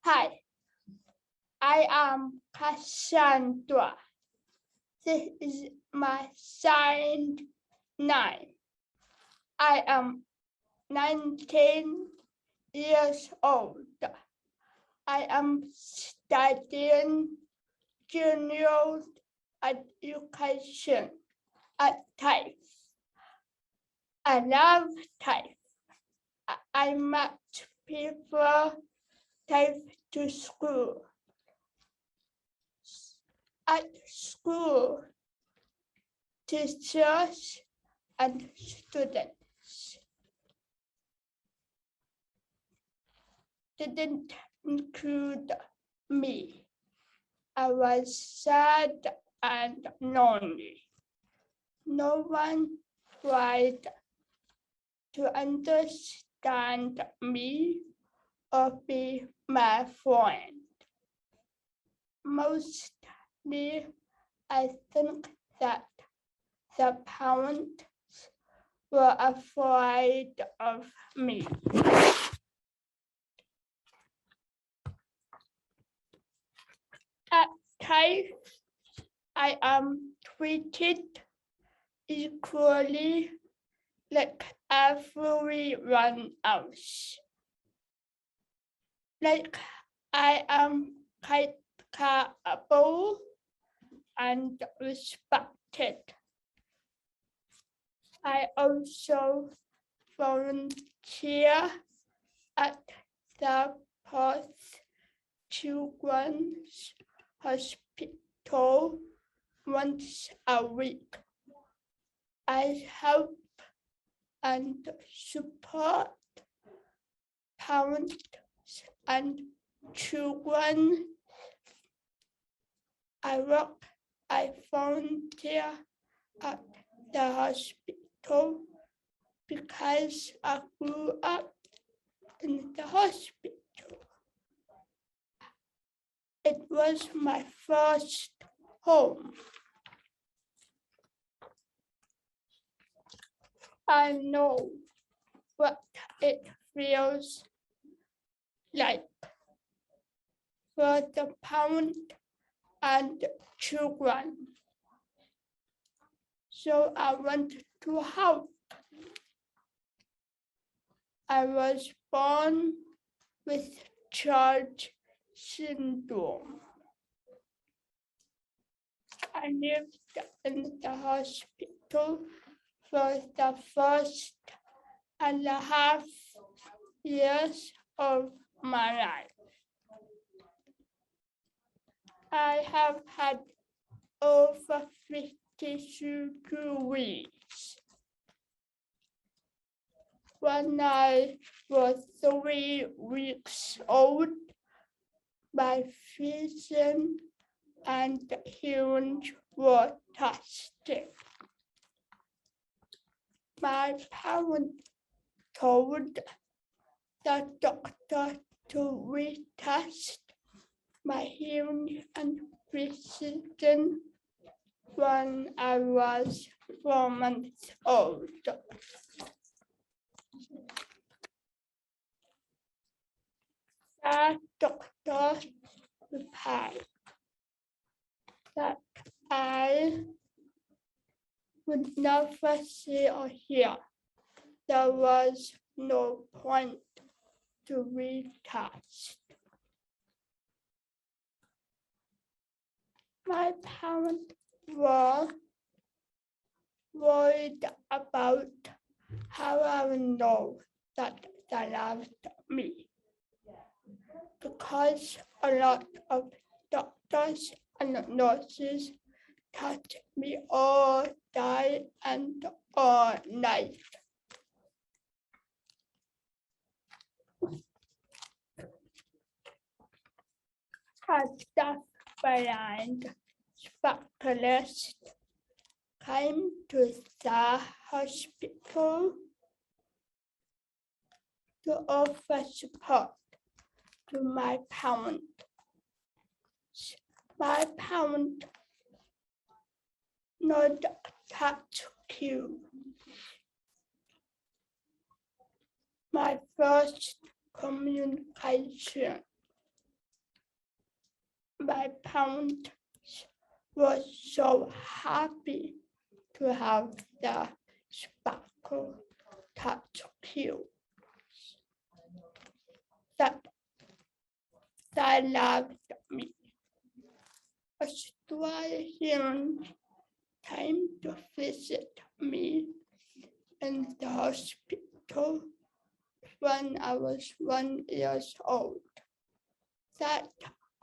Hi, I am Cassandra. This is my sign 9. I am 19 years old. I am studying junior education at TAFE. I love TAFE. I much prefer TAFE to school. At school, teachers and students didn't include me. I was sad and lonely. No one tried to understand me or be my friend. Mostly, I think that the parents were afraid of me. At TAFE, I am treated equally like everyone else. Like I am capable and respected. I also volunteer at the Perth Children's Hospital once a week. I help and support parents and children. I volunteer at the hospital because I grew up in the hospital. It was my first home. I know what it feels like for the parent and children. So I want to help. I was born with Charles syndrome. I lived in the hospital for the first and a half years of my life. I have had over 50 surgeries. When I was 3 weeks old, my vision and hearing were tested. My parents told the doctor to retest my hearing and vision when I was 4 months old. The doctor replied that I would never see or hear. There was no point to retest. My parents were worried about how I would know that they loved me, because a lot of doctors and nurses touched me all day and all night. A Deafblind Specialist came to the hospital to offer support to my parents. My parents not touch you. My first communication my parents were so happy to have the sparkle touch cue that they loved me. Australians came to visit me in the hospital when I was 1 year old. That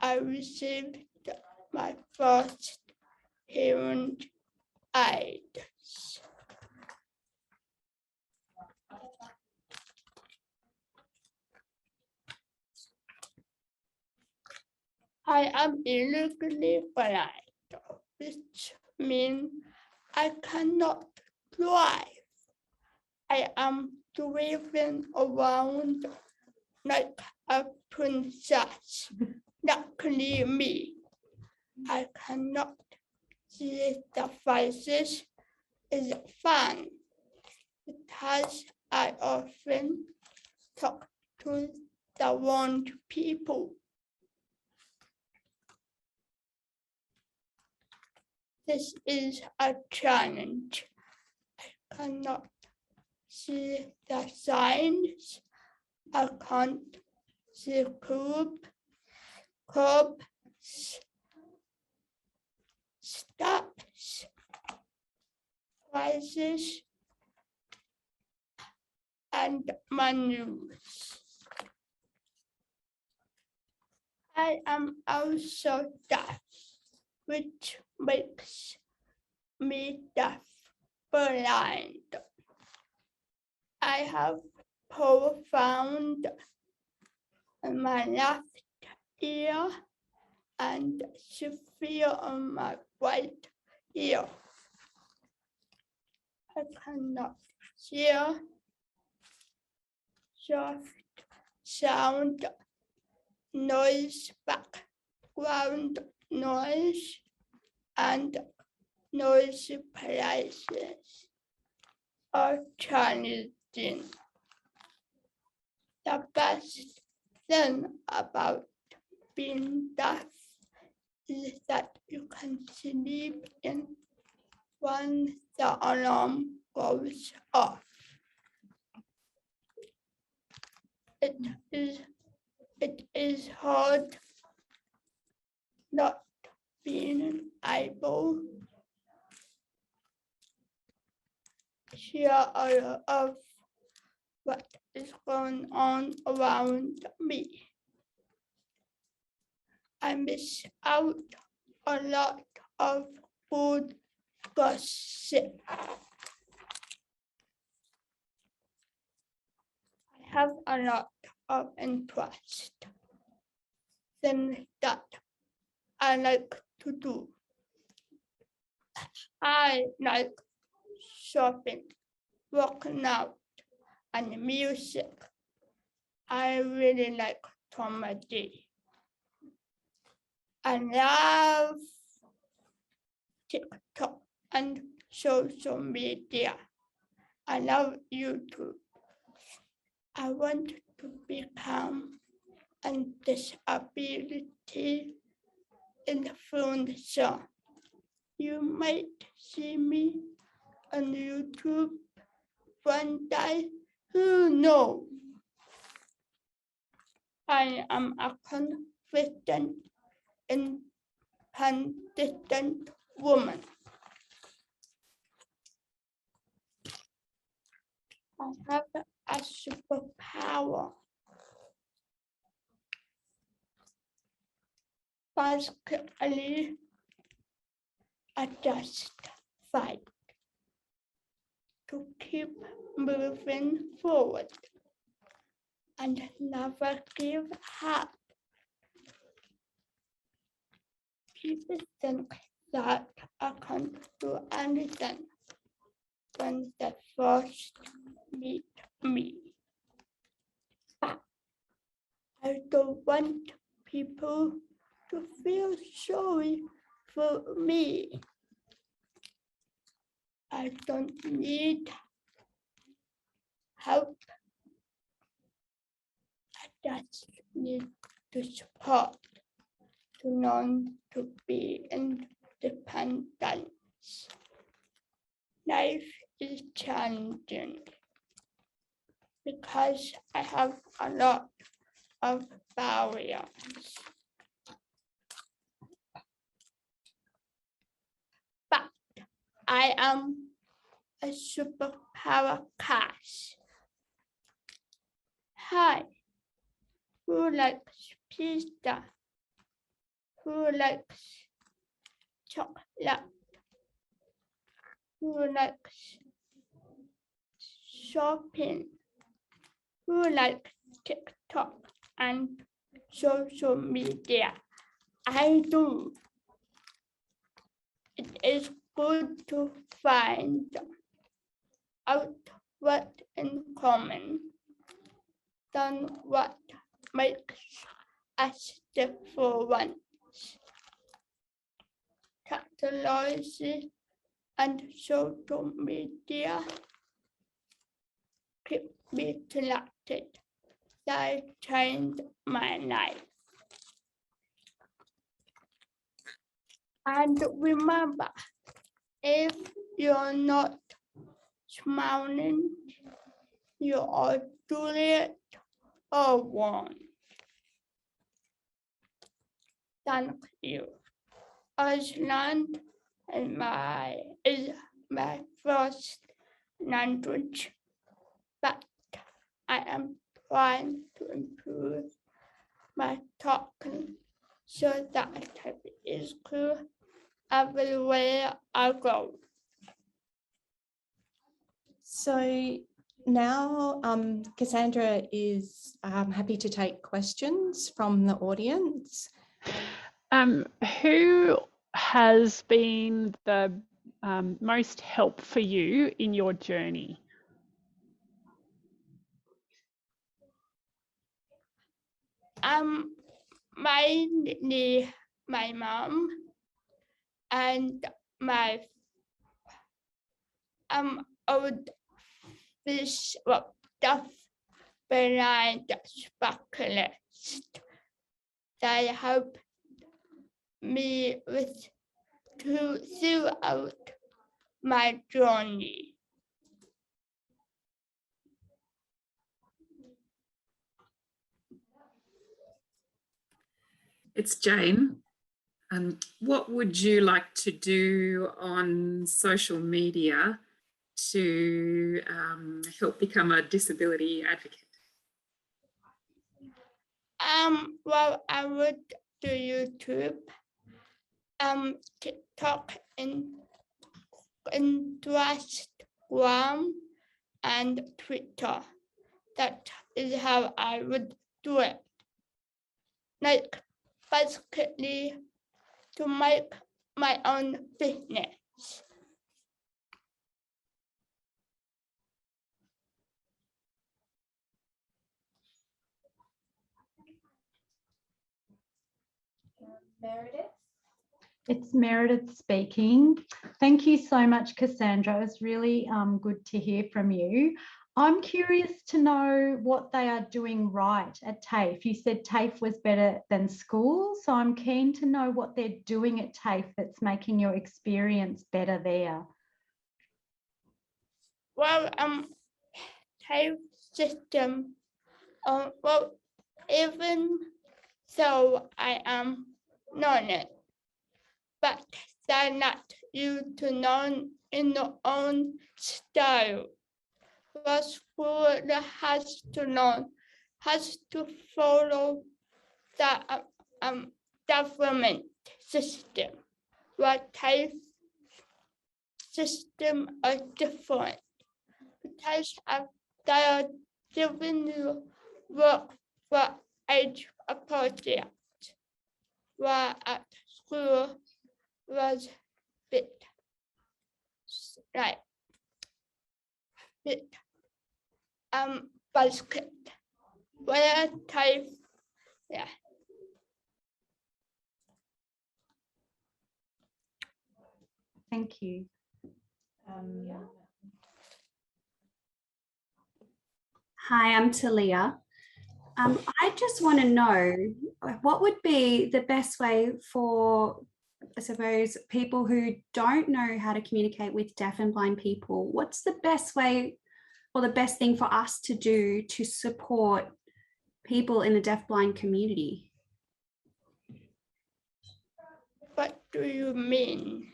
I received my first hearing aids. I am illegally blind, which means I cannot drive. I am driven around like a princess. Luckily me, I cannot see the faces. It's fun because I often talk to the wrong people. This is a challenge. I cannot see the signs. I can't see curbs, stops, prices, and menus. I am also deaf, which makes me deafblind. I have profound in my left ear and severe on my right ear. I cannot hear soft sound, noise, background noise, and noisy places are challenging. The best thing about being deaf is that you can sleep in when the alarm goes off. It is hard not being able to hear all of what is going on around me. I miss out a lot of good gossip. I have a lot of interest, things that I like to do. I like shopping, working out, and music. I really like comedy. I love TikTok and social media. I love YouTube. I want to become a disability influencer. You might see me on YouTube one day, who knows? I am a confident, independent woman. I have a superpower. Basically, I just fight to keep moving forward and never give up. People think that I can't do anything when they first meet me. But I don't want people to feel sorry for me. I don't need help. I just need the support. to learn to be independent. Life is challenging because I have a lot of barriers. But I am a superpower Cass. Hi, who likes pizza? Who likes chocolate? Who likes shopping? Who likes TikTok and social media? I do. It is good to find out what in common than what makes us different. Technology and social media keep me connected. They changed my life. And remember, if you're not smiling, you are doing it all wrong. Thank you. Iceland is my first language, but I am trying to improve my talking so that I can be useful everywhere I go. So now Cassandra is happy to take questions from the audience. Who has been the most help for you in your journey? Mainly my mom and my old Deafblind Specialist. They help me throughout my journey. It's Jane. What would you like to do on social media to help become a disability advocate? Well, I would do YouTube, TikTok, Instagram, and Twitter. That is how I would do it. Like, basically, to make my own business. Meredith? It's Meredith speaking. Thank you so much, Cassandra. It was really good to hear from you. I'm curious to know what they are doing right at TAFE. You said TAFE was better than school, so I'm keen to know what they're doing at TAFE that's making your experience better there. Well, TAFE system, well, even though I am learning, but they're not you to learn in your own style. The school has to follow the government system. The TAFE system are different because they are giving you work for age appropriate, while at school was bit like bit basket. Where TAFE, yeah. Thank you. Hi, I'm Talia. I just want to know what would be the best way for, I suppose, people who don't know how to communicate with deaf and blind people. What's the best way or the best thing for us to do to support people in the deaf-blind community? What do you mean?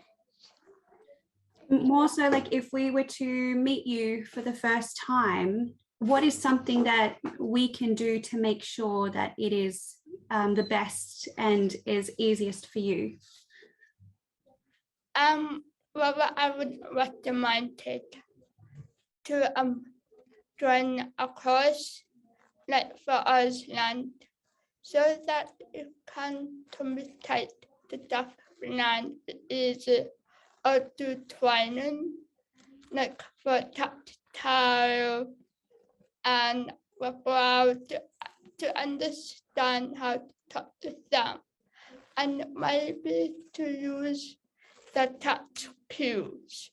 More so like if we were to meet you for the first time, what is something that we can do to make sure that it is the best and is easiest for you? Well, I would recommend it to join a course like for Iceland, so that you can communicate the deaf-blind easy, or do training like for tactile and about to understand how to talk to them, and maybe to use the touch cues,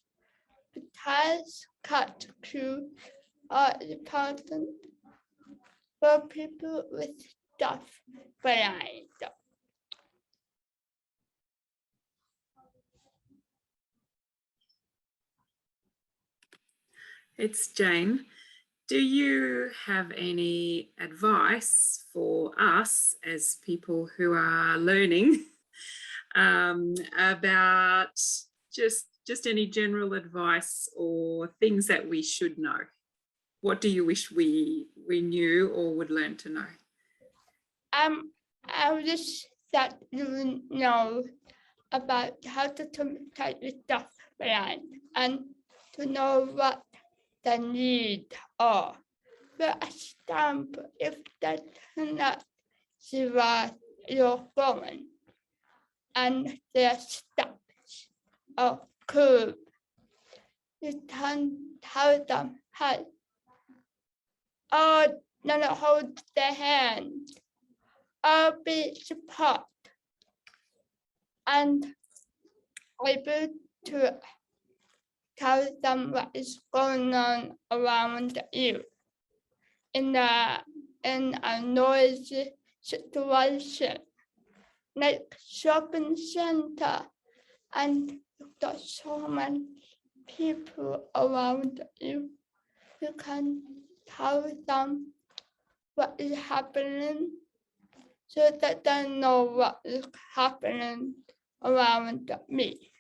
because touch cues are important for people with deaf-blind. It's Jane. Do you have any advice for us as people who are learning about just any general advice or things that we should know? What do you wish we knew or would learn to know? I wish that you know about how to communicate with deaf-blind and to know what the needs are. For example, if they cannot see where you're going and their steps are curved, you can tell them, hey, or not hold their hand, or be support and able to tell them what is going on around you in a noisy situation like shopping center, and you've got so many people around you. You can tell them what is happening so that they know what is happening around me,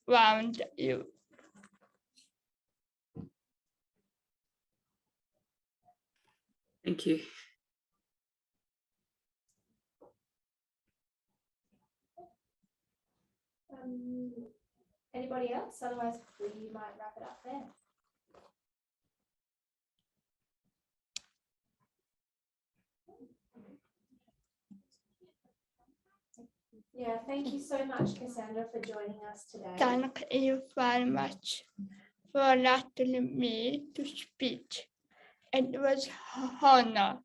around you. Thank you. Anybody else? Otherwise, we might wrap it up there. Yeah, thank you so much, Cassandra, for joining us today. Thank you very much for letting me to speak. It was an honor.